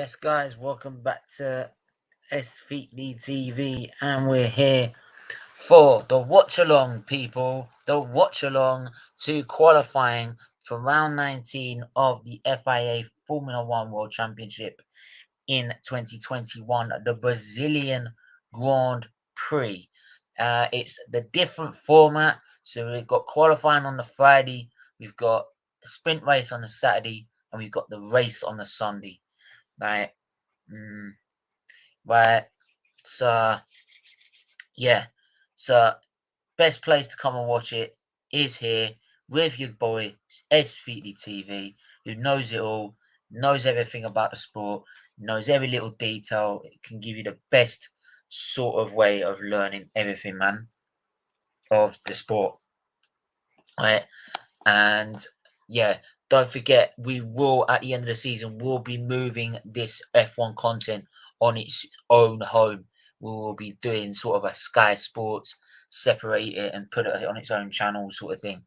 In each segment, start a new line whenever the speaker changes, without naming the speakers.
Yes, guys, welcome back to SFeatleyTV, and we're here for the watch-along, people. The watch-along to qualifying for round 19 of the FIA Formula One World Championship in 2021, the Brazilian Grand Prix. It's the different format, so we've got qualifying on the Friday, we've got a sprint race on the Saturday, and we've got the race on the Sunday. Right. Right. So, yeah. So, best place to come and watch it is here with your boy, SFeatleyTV, who knows it all, knows everything about the sport, knows every little detail. It can give you the best sort of way of learning everything, man, of the sport. Right. And, yeah. Don't forget, we will, at the end of the season, we'll be moving this F1 content on its own home. We will be doing sort of a Sky Sports, separate it and put it on its own channel sort of thing.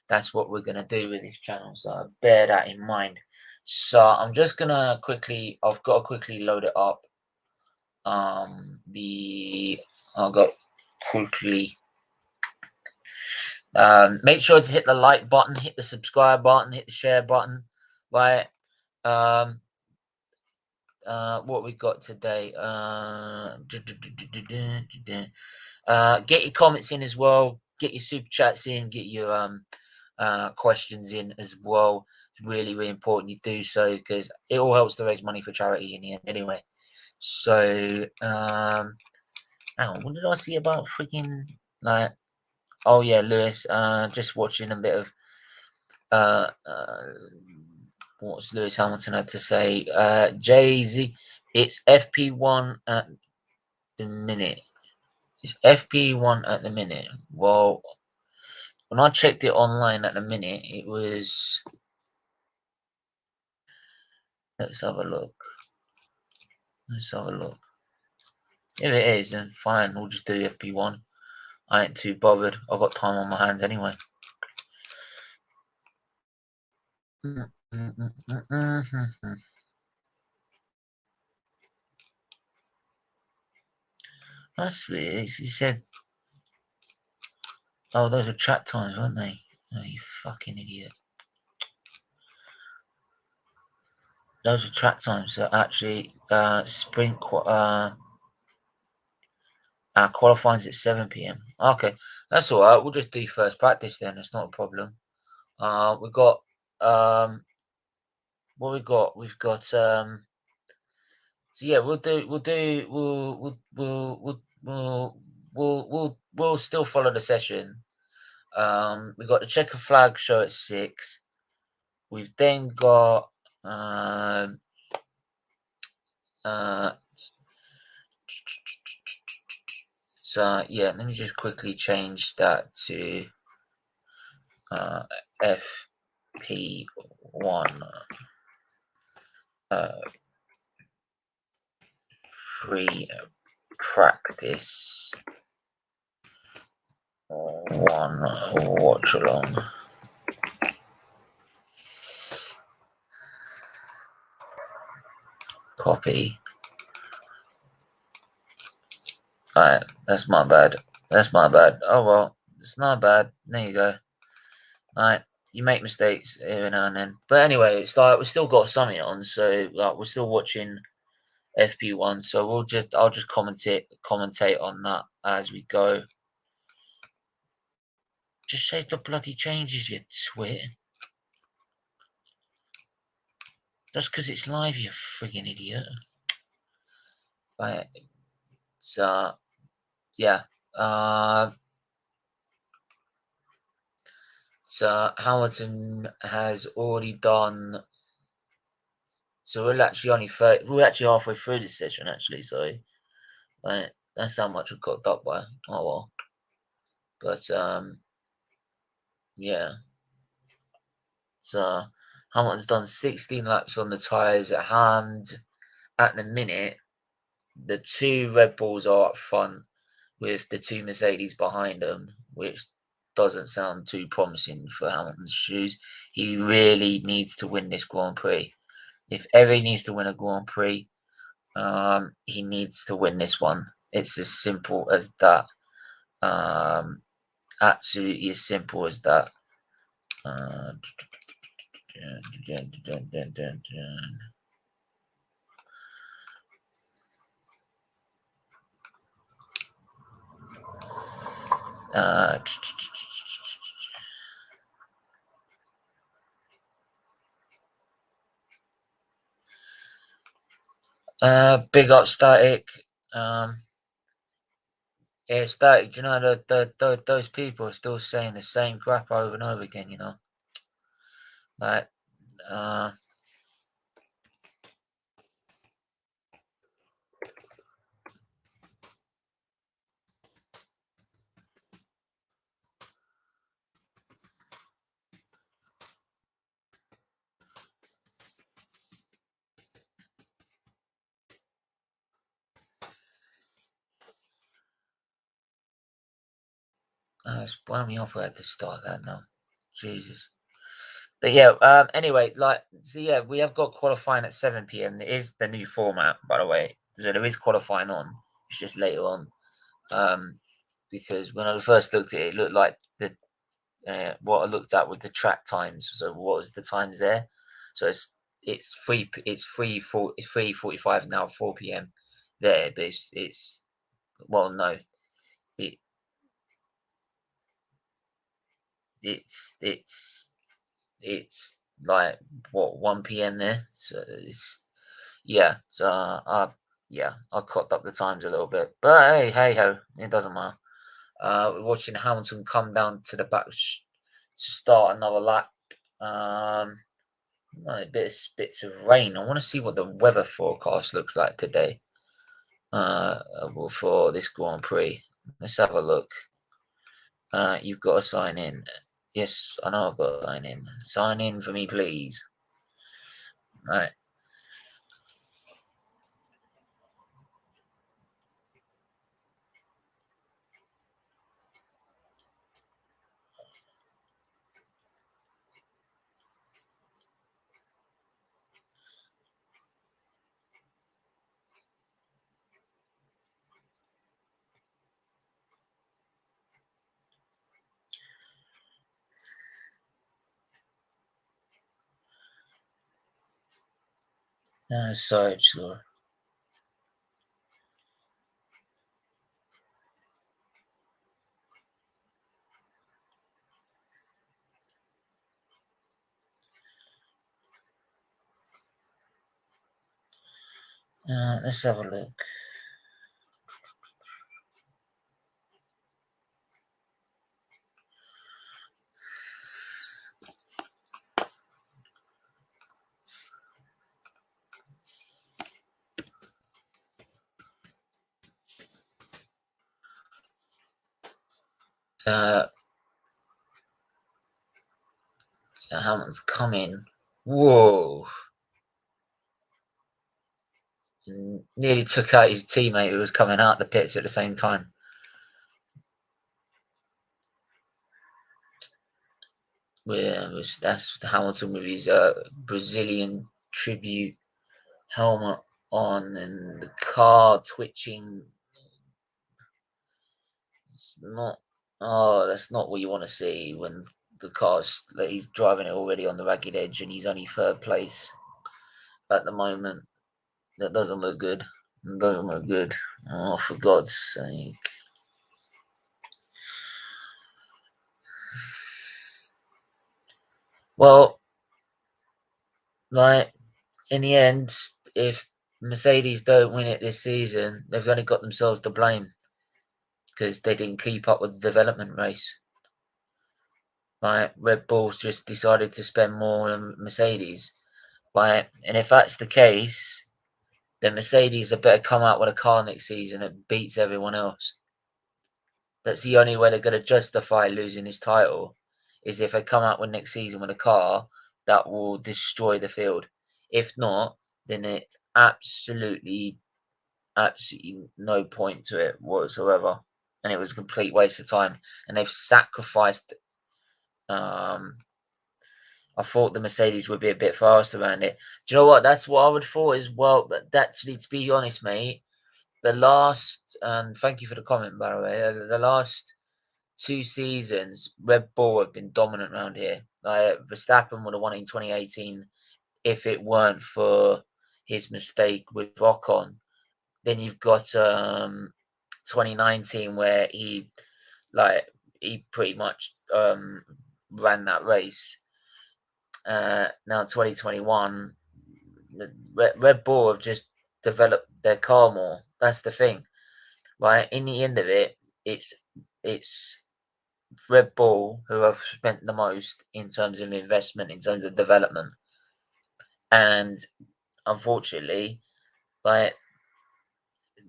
That's what we're going to do with this channel, so bear that in mind. So I'm just going to I've got to quickly load it up. I'll go quickly. Make sure to hit the like button, hit the subscribe button, hit the share button, right? What we got today? Get your comments in as well. Get your super chats in. Get your questions in as well. It's really, really important you do so because it all helps to raise money for charity in the end, anyway. So, hang on. What did I see about freaking like? Oh yeah, Lewis. Just watching a bit of what's Lewis Hamilton had to say. Jay-Z. It's FP1 at the minute. It's FP1 at the minute. Well, when I checked it online at the minute, it was. Let's have a look. Let's have a look. If it is, then fine. We'll just do FP1. I ain't too bothered. I've got time on my hands anyway. That's weird. He said, "Oh, those were track times, weren't they?" Oh, you fucking idiot. Those are track times. So actually, sprint qualifying's at 7 p.m. Okay, that's all right. We'll just do first practice then. It's not a problem. We've got what we got. We've got so yeah, we'll still follow the session. We've got the checker flag show at 6. We've then got so yeah, let me just quickly change that to FP1 free practice 1 watch along. Copy. Alright, that's my bad. That's my bad. Oh well, it's not bad. There you go. Alright, you make mistakes every now and then. But anyway, it's like we've still got something on, so like we're still watching FP1. So I'll just commentate on that as we go. Just save the bloody changes, you twit. That's because it's live, you friggin' idiot. Right. So yeah. So Hamilton has already done. So we're actually halfway through this session actually. So, right, that's how much we've got up by. Oh well. But yeah. So Hamilton's done 16 laps on the tyres at hand. At the minute, the 2 Red Bulls are up front with the 2 Mercedes behind them, which doesn't sound too promising for Hamilton's shoes. He really needs to win this Grand Prix. If ever he needs to win a Grand Prix, he needs to win this one. It's as simple as that. Absolutely as simple as that. Big up Static. Yeah, Static. You know, those people are still saying the same crap over and over again. You know, like it's wound me off. I had to start that now. Jesus. But yeah, anyway, like, so yeah, we have got qualifying at 7 p.m. It is the new format, by the way. So there is qualifying on. It's just later on. Because when I first looked at it, it looked like the what I looked at with the track times. So what was the times there? So it's 3:45 now, 4 p.m. there, but it's well, no, it it's like what 1 p.m. there. So it's yeah. So yeah, I cocked up the times a little bit, but hey ho, it doesn't matter. We're watching Hamilton come down to the back to start another lap. A bit of spits of rain. I want to see what the weather forecast looks like today. For this Grand Prix. Let's have a look. You've got to sign in. Yes, I know I've got to sign in. Sign in for me, please. Right. Search. Let's have a look. So Hamilton's coming. Whoa. And nearly took out his teammate who was coming out the pits at the same time. That's Hamilton with his Brazilian tribute helmet on and the car twitching. It's not. Oh, that's not what you want to see when the car's like, he's driving it already on the ragged edge and he's only third place at the moment. That doesn't look good. It doesn't look good. Oh, for God's sake. Well, like, in the end, if Mercedes don't win it this season, they've only got themselves to blame because they didn't keep up with the development race. Like, Red Bull's just decided to spend more on Mercedes. Like, and if that's the case, then Mercedes had better come out with a car next season that beats everyone else. That's the only way they're going to justify losing this title, is if they come out with next season with a car that will destroy the field. If not, then it's absolutely no point to it whatsoever, and it was a complete waste of time. And they've sacrificed I thought the Mercedes would be a bit faster around it. Do you know what? That's what I would thought as well. But actually, to be honest, mate, the last, and thank you for the comment, by the way, the last 2 seasons, Red Bull have been dominant around here. Verstappen would have won in 2018 if it weren't for his mistake with Ocon. Then you've got 2019 where he pretty much ran that race. Now 2021, Red Bull have just developed their car more. That's the thing, right? In the end of it, it's Red Bull who have spent the most in terms of investment, in terms of development, and unfortunately, like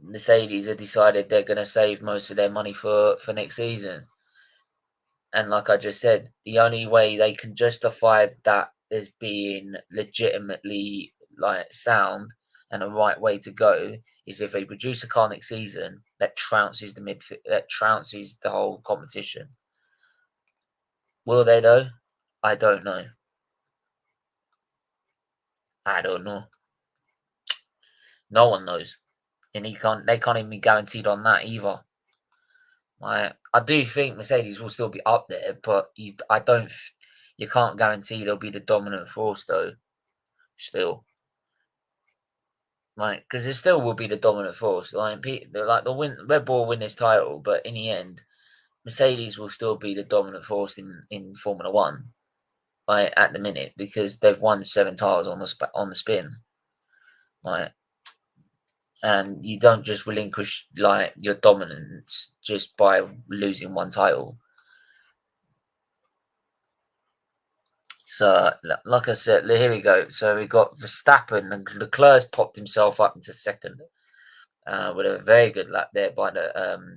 Mercedes have decided they're going to save most of their money for next season. And like I just said, the only way they can justify that as being legitimately like sound and a right way to go is if they produce a car next season that trounces the whole competition. Will they though? I don't know. I don't know. No one knows, and they can't even be guaranteed on that either. I do think Mercedes will still be up there, but you can't guarantee they'll be the dominant force though. Still, because there still will be the dominant force. Red Bull win this title, but in the end, Mercedes will still be the dominant force in Formula One. At the minute, because they've won 7 titles on the spin. And you don't just relinquish your dominance just by losing 1 title. So, like I said, here we go. So we got Verstappen, and Leclerc's popped himself up into second with a very good lap there. But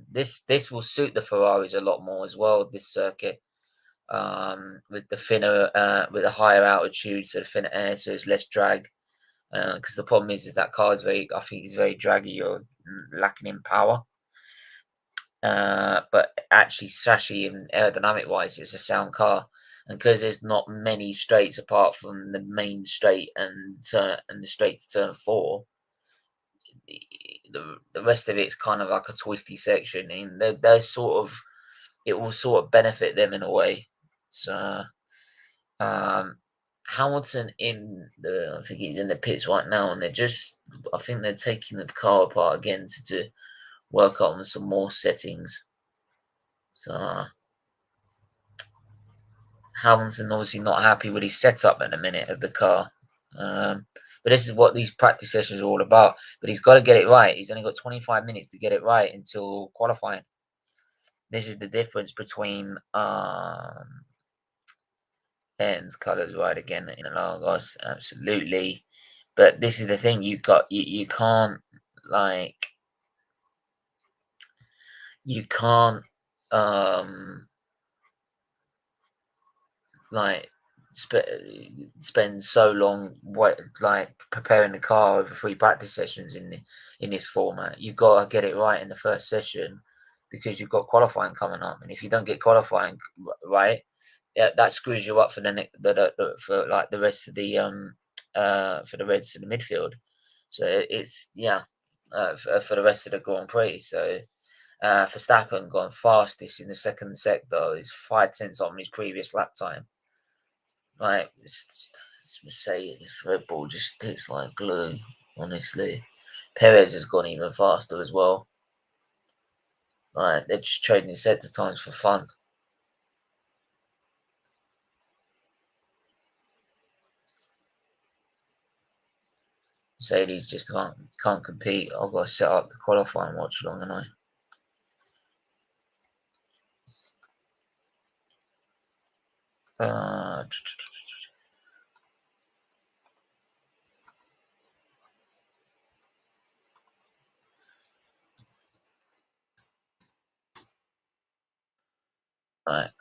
this will suit the Ferraris a lot more as well. This circuit, with the with the higher altitude, so the thinner air, so there's less drag. Because the problem is that car is I think it's very draggy or lacking in power. But actually, and aerodynamic wise, it's a sound car. And because there's not many straights apart from the main straight and the straight to turn 4, the rest of it's kind of like a twisty section, and they're sort of, it will sort of benefit them in a way. So Hamilton I think he's in the pits right now, and I think they're taking the car apart again to work on some more settings. So Hamilton obviously not happy with his setup at the minute of the car. But this is what these practice sessions are all about. But he's got to get it right. He's only got 25 minutes to get it right until qualifying. This is the difference between Ends colours right again in Interlagos, absolutely. But this is the thing, you can't you can't like spend so long preparing the car over 3 practice sessions in this format. You've got to get it right in the first session because you've got qualifying coming up, and if you don't get qualifying right, that screws you up for the rest of the midfield. So it's for the rest of the Grand Prix. So Verstappen gone fastest in the second sector is 5/10 on his previous lap time. It's Mercedes, Red Bull just sticks like glue, honestly. Perez has gone even faster as well. They're just trading his sector times for fun. Mercedes just can't compete. I've got to set up the qualifying watch along, and right.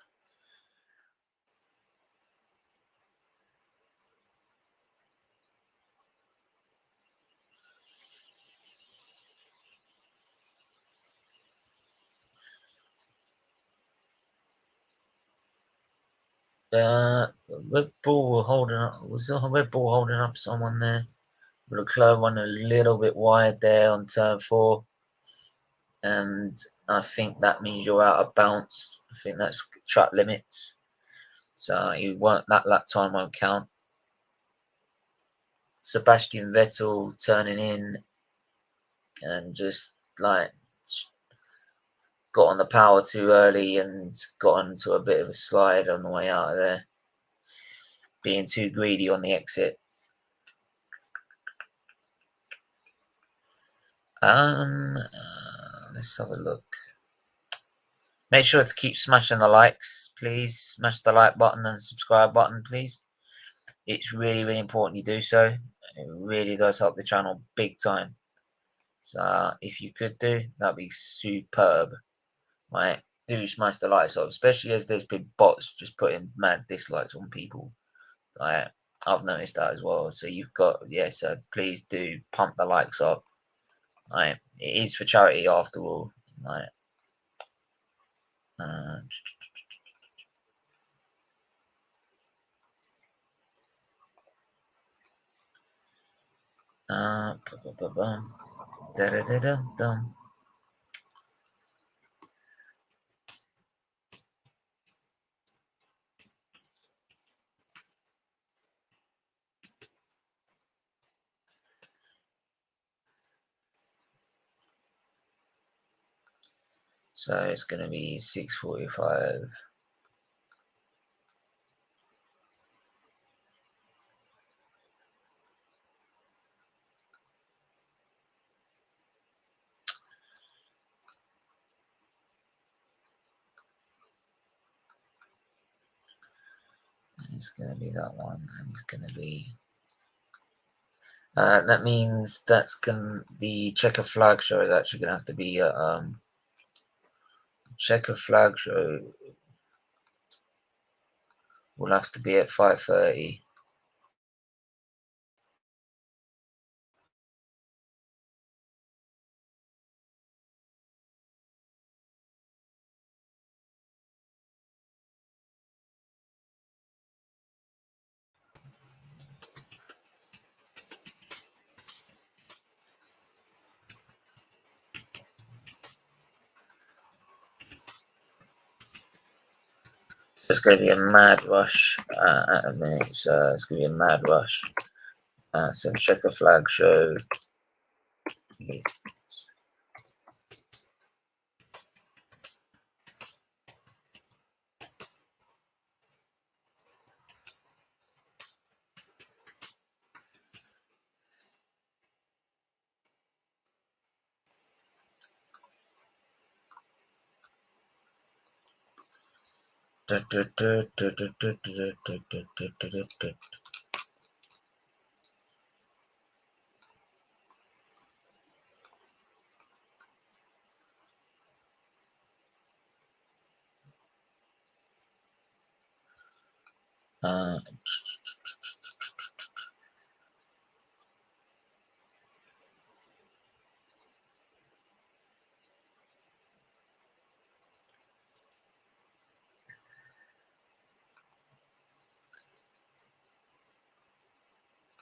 The Red Bull holding up. Was the Red Bull holding up someone there? Leclerc won a little bit wide there on turn 4. And I think that means you're out of bounce. I think that's track limits. So you won't, that lap time won't count. Sebastian Vettel turning in and just like got on the power too early and got into a bit of a slide on the way out of there. Being too greedy on the exit. Let's have a look. Make sure to keep smashing the likes, please. Smash the like button and subscribe button, please. It's really, really important you do so. It really does help the channel big time. So if you could do, that'd be superb. Right? Do smash the likes up, especially as there's been bots just putting mad dislikes on people. Right? I've noticed that as well. So you've got, yeah, so please do pump the likes up. Right? It is for charity after all. Right? Da-da-da-dum-dum. So it's going to be 6:45. It's going to be that one, and it's going to be. That means the checker flag show is actually going to have to be checker flag show will have to be at 5:30. It's going to be a mad rush at a minute, so it's going to be a mad rush. So checker flag show.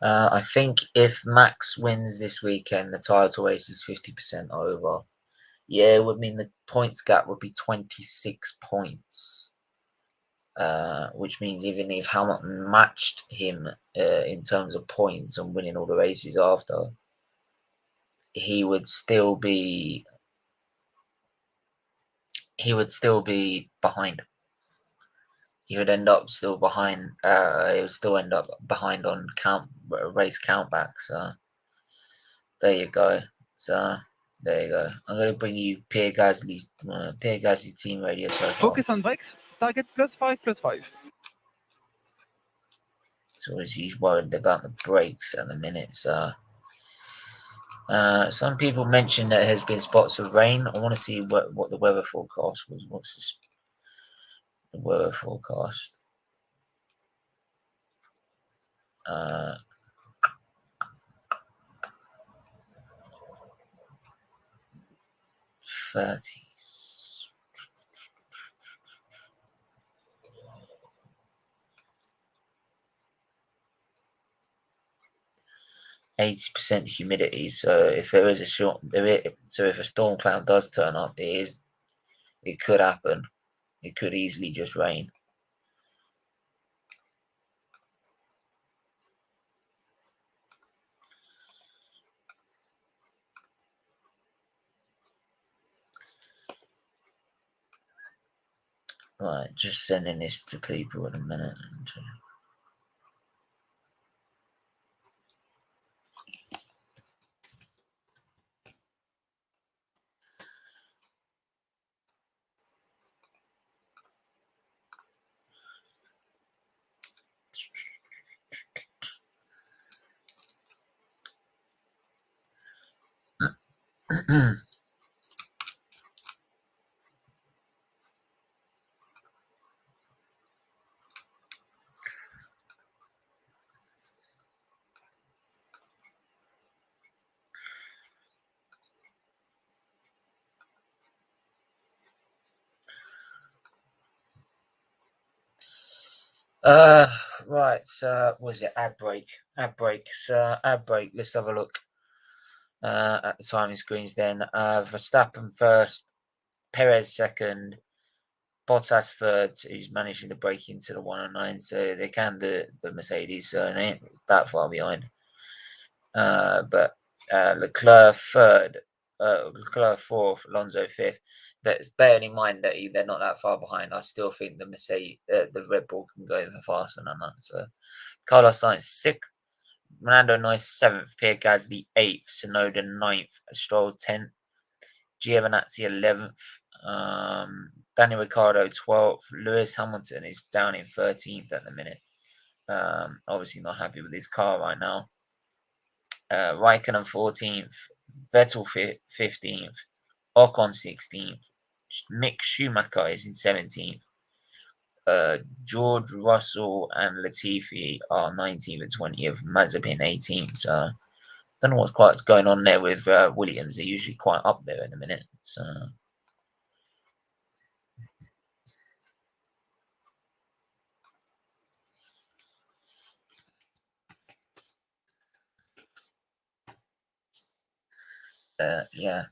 I think if Max wins this weekend, the title race is 50% over. Yeah, it would mean the points gap would be 26 points. Which means even if Hamilton matched him in terms of points and winning all the races after, he would still be behind. He would end up still behind. He would still end up behind on race countback. So there you go. So there you go. I'm going to bring you Pierre Gasly's team radio so far.
Focus on brakes. Target +5/+5.
So he's worried about the brakes at the minute. So some people mentioned that there has been spots of rain. I want to see what the weather forecast was. What's the weather forecast? 30s. 80% humidity. So if there is a if a storm cloud does turn up, it could happen. It could easily just rain. Right, just sending this to people in a minute. Right, so was it ad break? Ad break. So ad break, let's have a look at the timing screens then. Verstappen first, Perez second, Bottas third, who's managing to break into the 109, so they can do it, the Mercedes, so they ain't that far behind. But Leclerc third, Leclerc fourth, Alonso fifth. But bearing in mind that they're not that far behind, I still think the Mercedes, the Red Bull can go even faster than that. So Carlos Sainz sixth, Fernando Norris seventh, Pierre Gasly eighth, Tsunoda ninth, Stroll 10th, Giovinazzi 11th, Daniel Ricciardo 12th, Lewis Hamilton is down in 13th at the minute. Obviously not happy with his car right now. Raikkonen 14th, Vettel 15th, Ocon 16th, Mick Schumacher is in 17th. George Russell and Latifi are 19th and 20th, Mazepin 18th. So don't know what's quite going on there with Williams. They're usually quite up there in a minute. So yeah.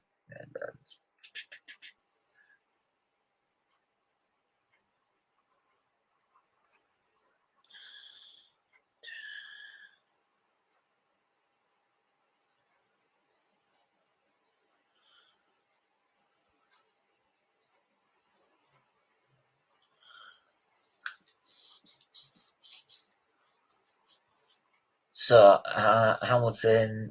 So Hamilton,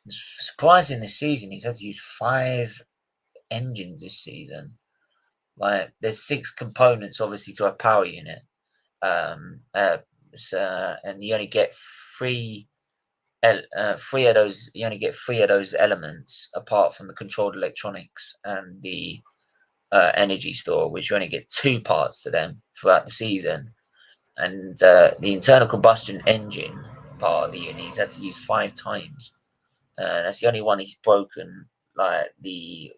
surprising this season, he's had to use 5 engines this season. Like there's 6 components obviously to a power unit. And you only get 3 3 of those. You only get 3 of those elements apart from the controlled electronics and the energy store, which you only get 2 parts to them throughout the season. And the internal combustion engine part of the unit he's had to use 5 times. That's the only one he's broken like the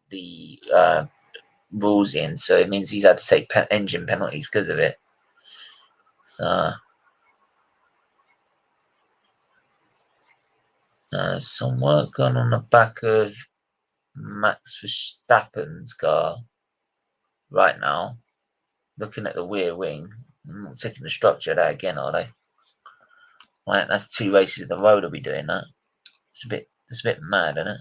rules in, so it means he's had to take engine penalties because of it. So some work gone on the back of Max Verstappen's car right now. Looking at the rear wing, I'm not taking the structure of that again, are they? Right, that's 2 races in a row to be doing that. It's a bit mad, isn't it?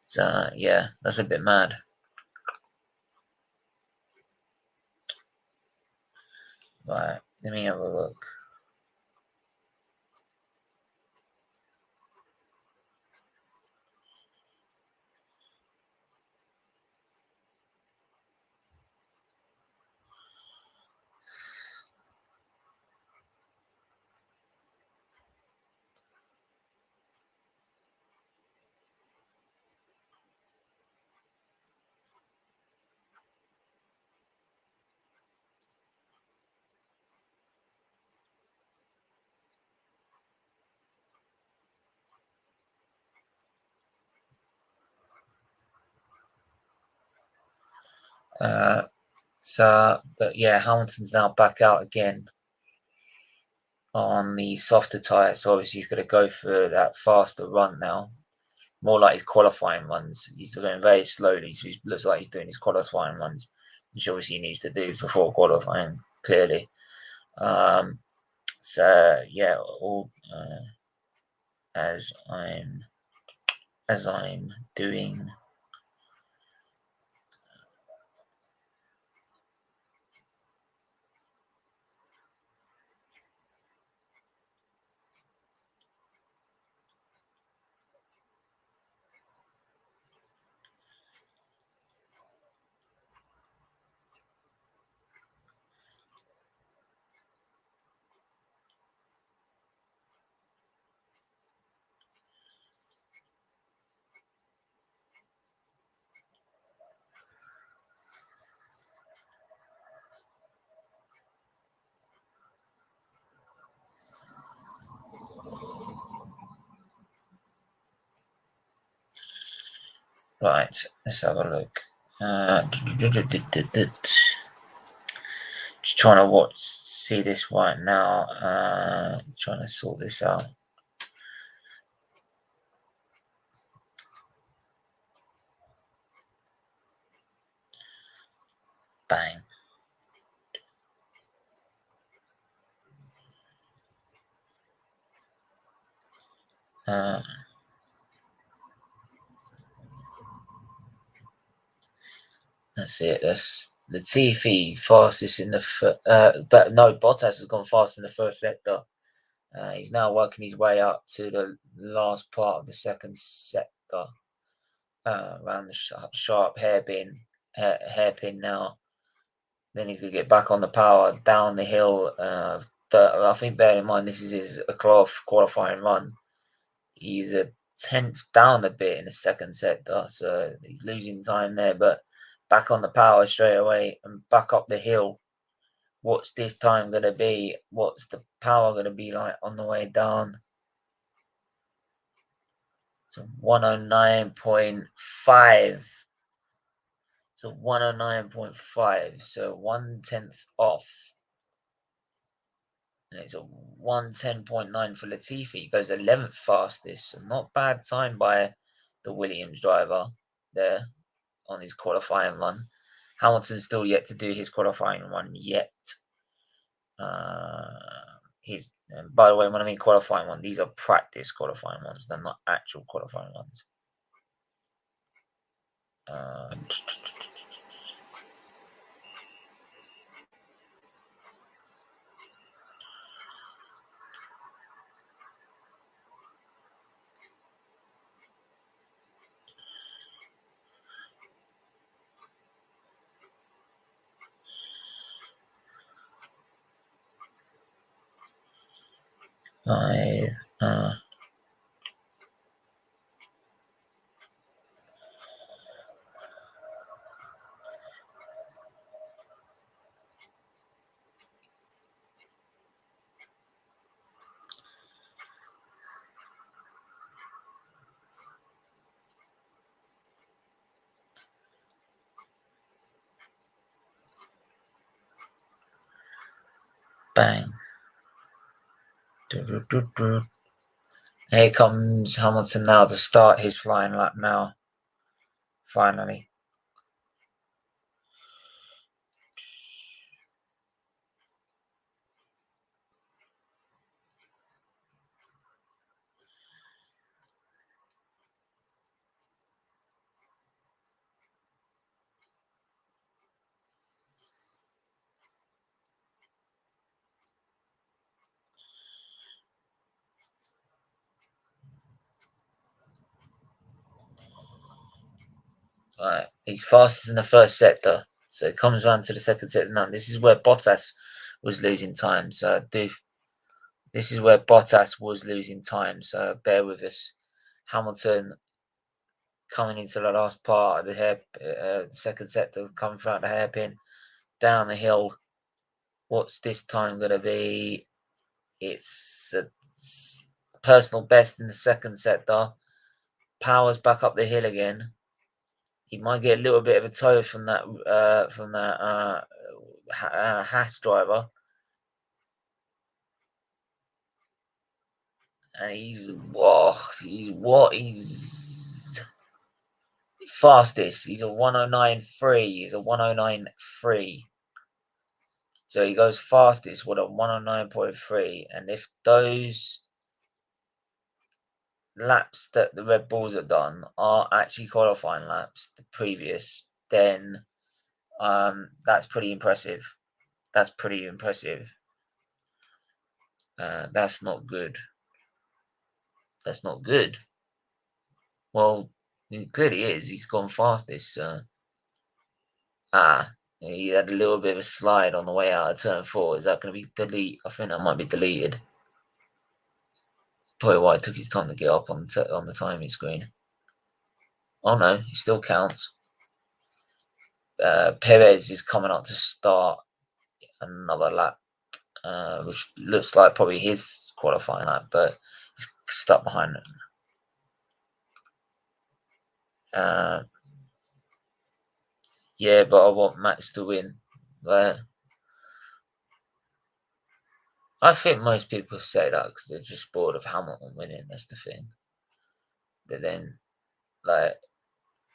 So yeah, that's a bit mad. Right, let me have a look. But yeah, Hamilton's now back out again on the softer tyre, so obviously he's going to go for that faster run now, more like his qualifying runs. He's going very slowly, so he looks like he's doing his qualifying runs, which obviously he needs to do before qualifying, clearly. So yeah, all as I'm doing. Right, let's have a look. Just trying to see this right now. Trying to sort this out. Bang. That's it. That's the Latifi fastest in the but no, Bottas has gone fast in the first sector. He's now working his way up to the last part of the second sector, around the sharp hairpin now. Then he's gonna get back on the power down the hill. I think, bear in mind, this is his qualifying run. He's a 10th down a bit in the second sector, so he's losing time there, but back on the power straight away and back up the hill. What's this time going to be? What's the power going to be like on the way down? So 109.5. So 109.5. So 1/10 off. And it's a 110.9 for Latifi. He goes 11th fastest. So not bad time by the Williams driver there on his qualifying run. Hamilton's still yet to do his qualifying run yet. By the way, when I mean qualifying one, these are practice qualifying ones. They're not actual qualifying ones. Bang. Here comes Hamilton now to start his flying lap now. Finally. Right, he's fastest in the first sector, so it comes around to the second sector now. This is where Bottas was losing time. So this is where Bottas was losing time. So bear with us. Hamilton coming into the last part of the second sector, coming throughout the hairpin, down the hill. What's this time going to be? It's a personal best in the second sector. Powers back up the hill again. He might get a little bit of a toe from that Haas driver. And he's fastest. He's a 109.3. He's a 109.3. So he goes fastest with a 109.3. And if those laps that the Red Bulls have done are actually qualifying laps, the previous, then that's pretty impressive. That's pretty impressive. That's not good. That's not good. Well, it clearly is. He's gone fastest. He had a little bit of a slide on the way out of turn 4. Is that going to be delete? I think that might be deleted. Probably why it took his time to get up on the timing screen. Oh no, it still counts. Perez is coming up to start another lap, which looks like probably his qualifying lap, but he's stuck behind him. Yeah, but I want Max to win. But I think most people say that because they're just bored of Hamilton winning. That's the thing. But then, like,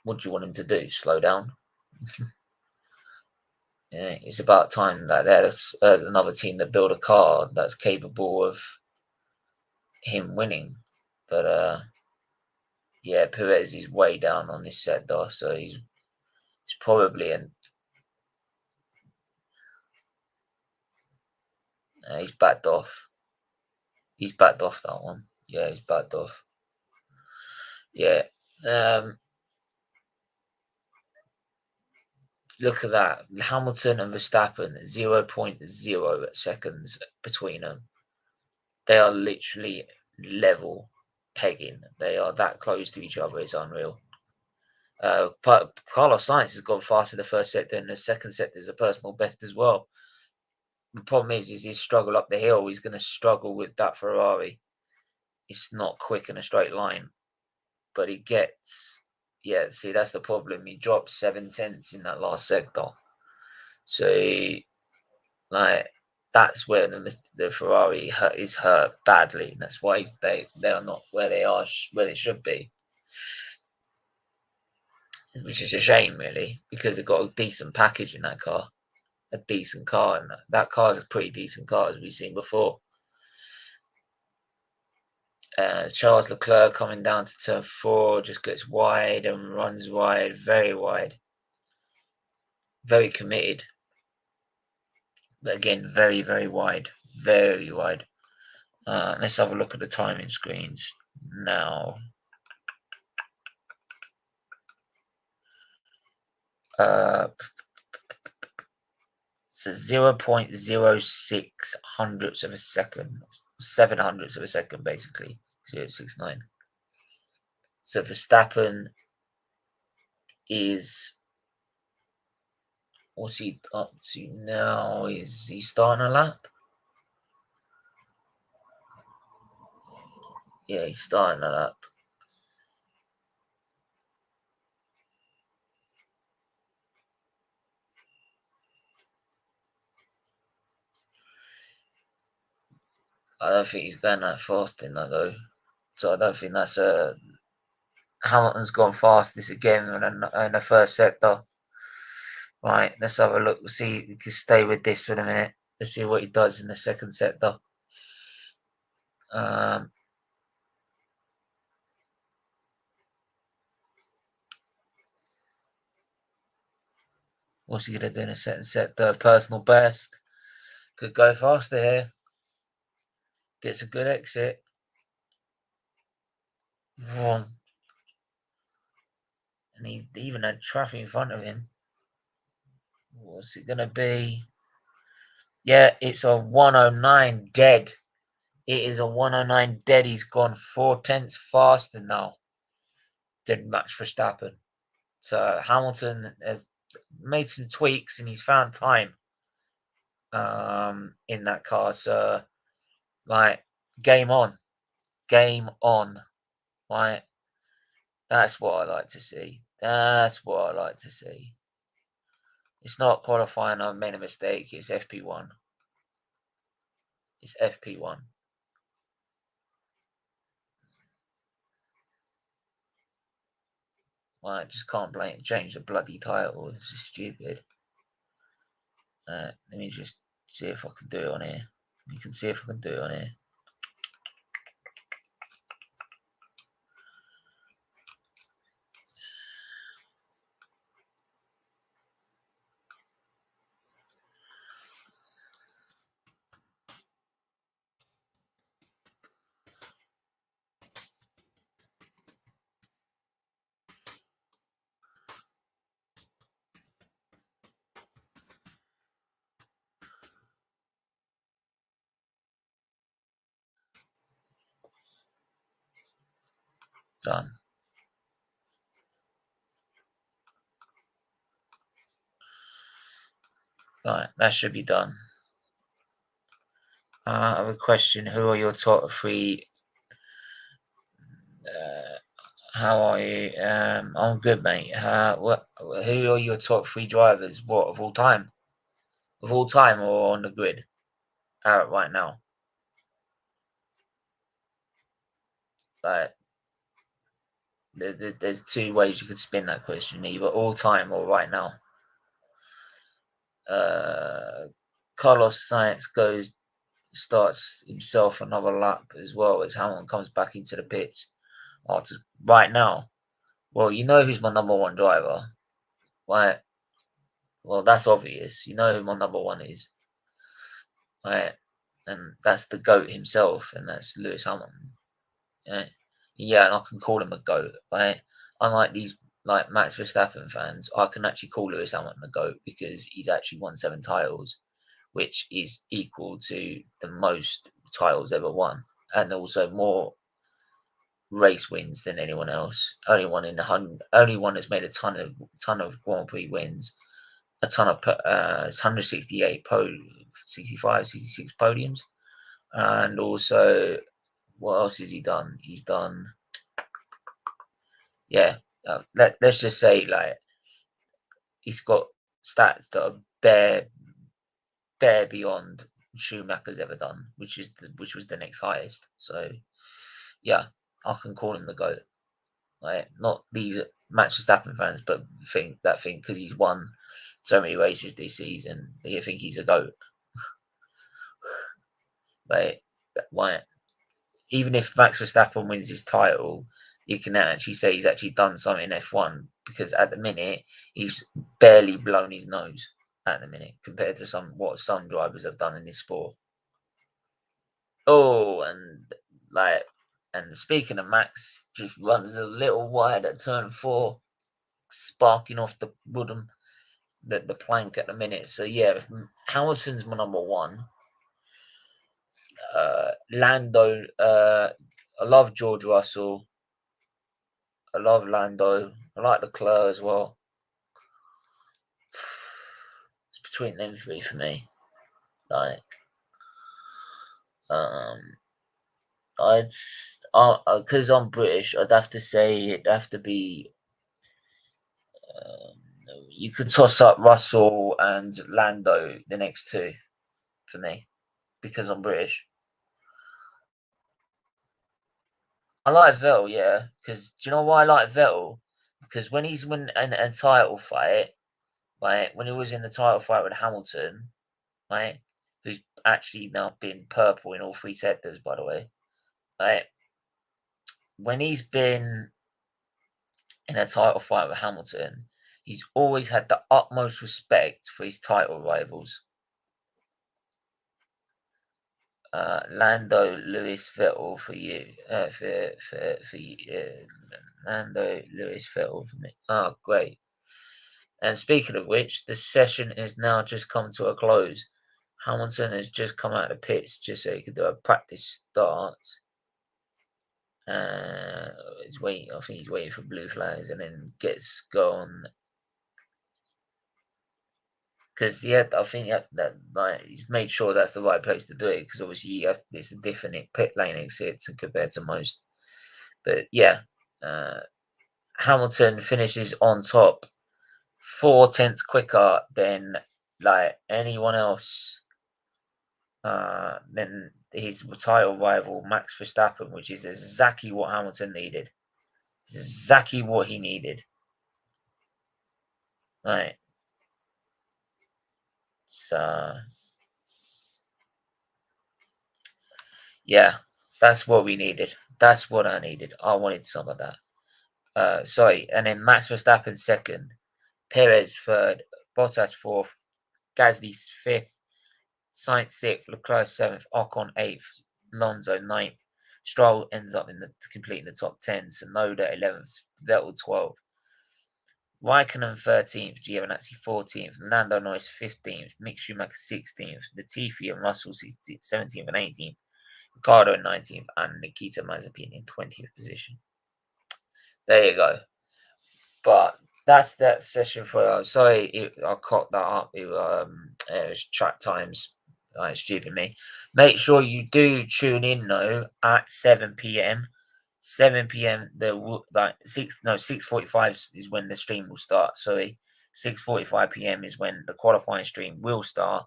what do you want him to do? Slow down? Yeah, it's about time that there's another team that build a car that's capable of him winning. But yeah, Perez is way down on this set though, so he's probably he's backed off. He's backed off that one. Yeah, he's backed off. Yeah. Look at that. Hamilton and Verstappen, 0.0 seconds between them. They are literally level pegging. They are that close to each other. It's unreal. Carlos Sainz has gone faster in the first sector, and the second sector is a personal best as well. The problem is his struggle up the hill. He's going to struggle with that Ferrari. It's not quick in a straight line, but he gets. Yeah, see, that's the problem. He dropped 7/10 in that last sector. So, like, that's where the Ferrari is hurt badly. That's why they are not where they are, where they should be. Which is a shame, really, because they've got a decent package in that car. A decent car, and that car is a pretty decent car, as we've seen before. Charles Leclerc coming down to turn 4 just gets wide and runs wide, very wide. Very committed. But again, very, very wide. Very wide. Let's have a look at the timing screens now. So 0.06 hundredths of a second. 7 hundredths of a second, basically. 0.69. So Verstappen is... What's he up to now? Is he starting a lap? Yeah, he's starting a lap. I don't think he's going that fast in that though. So I don't think that's a... Hamilton's gone fastest again in the first sector. Right, let's have a look. We'll see. We can stay with this for a minute. Let's see what he does in the second sector. What's he going to do in the second sector? Personal best. Could go faster here. Gets a good exit. And he even had traffic in front of him. What's it going to be? Yeah, it's a 109 dead. It is a 109 dead. He's gone 4/10 faster now than Max Verstappen. So Hamilton has made some tweaks and he's found time in that car. So, like, game on. Right? That's what I like to see. That's what I like to see. It's not qualifying. I made a mistake. It's FP1. It's FP1. Well, I just can't change the bloody title. This is stupid. Let me just see if I can do it on here. You can see if I can do it on here. Done. Right, that should be done. I have a question. Who are your top 3? How are you? I'm good, mate. Who are your top 3 drivers? What, of all time? Of all time or on the grid? Right now. Like, there's 2 ways you could spin that question, either all time or right now. Carlos Sainz starts himself another lap as well as Hamilton comes back into the pits after right now. Well, you know who's my number 1 driver, right? Well, that's obvious. You know who my number 1 is, right? And that's the GOAT himself, and that's Lewis Hamilton. Right? Yeah, and I can call him a GOAT, right? Unlike these like Max Verstappen fans, I can actually call Lewis Hamilton a GOAT because he's actually won 7 titles, which is equal to the most titles ever won, and also more race wins than anyone else. Only one that's made a ton of Grand Prix wins, a ton of 168 65, 66 podiums, and also what else has he done? He's done, yeah. Let's just say like he's got stats that are bare beyond Schumacher's ever done, which was the next highest. So yeah, I can call him the GOAT. Right? Not these Max Verstappen fans, but think because he's won so many races this season, they think he's a GOAT. Right? Why? Even if Max Verstappen wins his title, you can actually say he's actually done something in F1 because at the minute he's barely blown his nose at the minute compared to what some drivers have done in this sport. Oh, and speaking of Max, just runs a little wide at turn 4, sparking off the wooden the plank at the minute. So yeah, Hamilton's my number 1. Lando, I love George Russell. I love Lando. I like Leclerc as well. It's between them 3 for me. Like, because I'm British, I'd have to say it'd have to be. You could toss up Russell and Lando, the next 2 for me, because I'm British. I like Vettel, yeah, because do you know why I like Vettel? Because when he's in a title fight, right, when he was in the title fight with Hamilton, right, who's actually now been purple in all 3 sectors, by the way, right, when he's been in a title fight with Hamilton, he's always had the utmost respect for his title rivals. Lando, Lewis, Vettel for you. For you. Lando, Lewis, Vettel for me. Oh, great. And speaking of which, the session is now just come to a close. Hamilton has just come out of the pits just so he could do a practice start. He's waiting. I think he's waiting for blue flags and then gets going. Because yeah, I think that like he's made sure that's the right place to do it. Because obviously it's a different pit lane exit compared to most. But yeah, Hamilton finishes on top 4/10 quicker than like anyone else, than his title rival Max Verstappen, which is exactly what Hamilton needed. It's exactly what he needed. Right. So yeah, that's what we needed. That's what I needed. I wanted some of that. Sorry, and then Max Verstappen second, Perez third, Bottas fourth, Gasly fifth, Sainz sixth, Leclerc seventh, Ocon eighth, Alonso ninth. Stroll ends up completing the top 10, Tsunoda 11th, Vettel 12th, Raikkonen 13th, Giovinazzi 14th, Lando Norris 15th, Mick Schumacher 16th, Latifi and Russell 17th and 18th, Ricardo 19th, and Nikita Mazepin in 20th position. There you go. But that's that session for. Sorry, I caught that up. It was track times. Stupid me. Make sure you do tune in though at 7 p.m. 7 p.m. The like 6:45 is when the stream will start. Sorry, 6:45 p.m. is when the qualifying stream will start,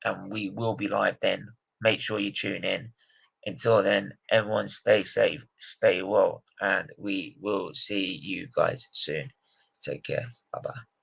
and we will be live then. Make sure you tune in. Until then, everyone stay safe, stay well, and we will see you guys soon. Take care. Bye bye.